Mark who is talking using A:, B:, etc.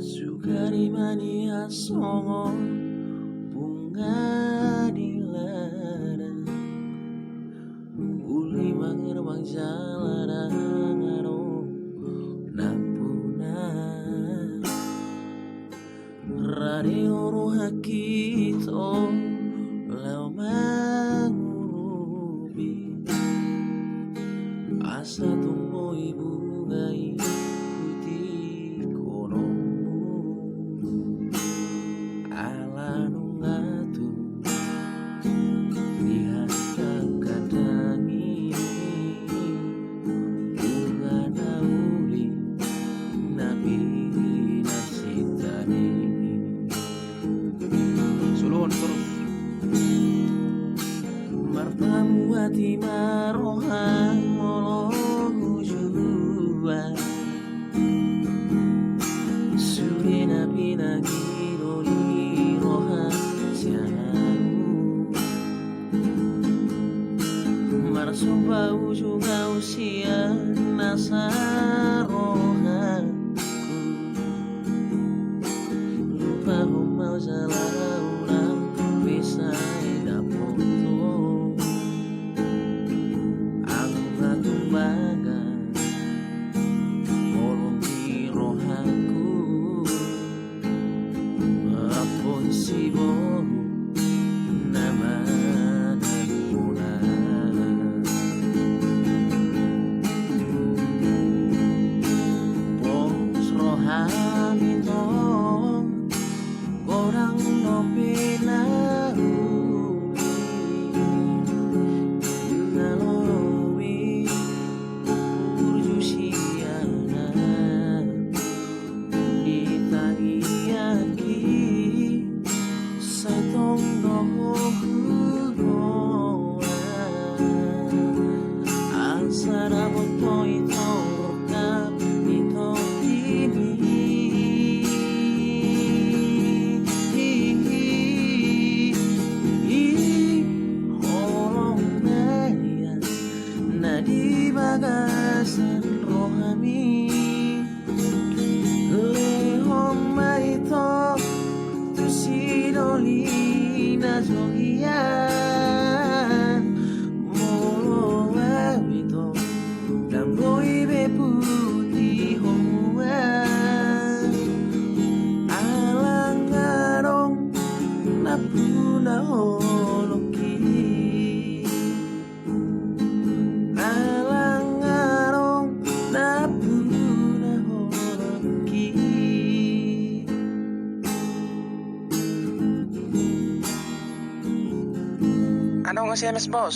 A: Sukari mania songo bunga di ladang uli mangerbang jalan aro nampuna radio hakito lau mangurubi asa tumbuh ibu gai putih konomu ala nungatu lihat kadang ini bunga nauri nabi nasitani sulun terus martamu hati marohan molo jua surina pinagi doli rohan siamu marsumpa ujung usia nasarohanku lupa mau jalan bisa dapoto angga tumbaga kolong di rohanku apun si boru nama nanuna pos rohani tong orang no pinau nalowi urjusiana itagi saitong dohokugoa ansara boto ito ka ito di bagasan rohami lehom maito tu sidolina jogian molo wito dan boy be putih homuan alang garong napuna holoki
B: Anong SMS, boss?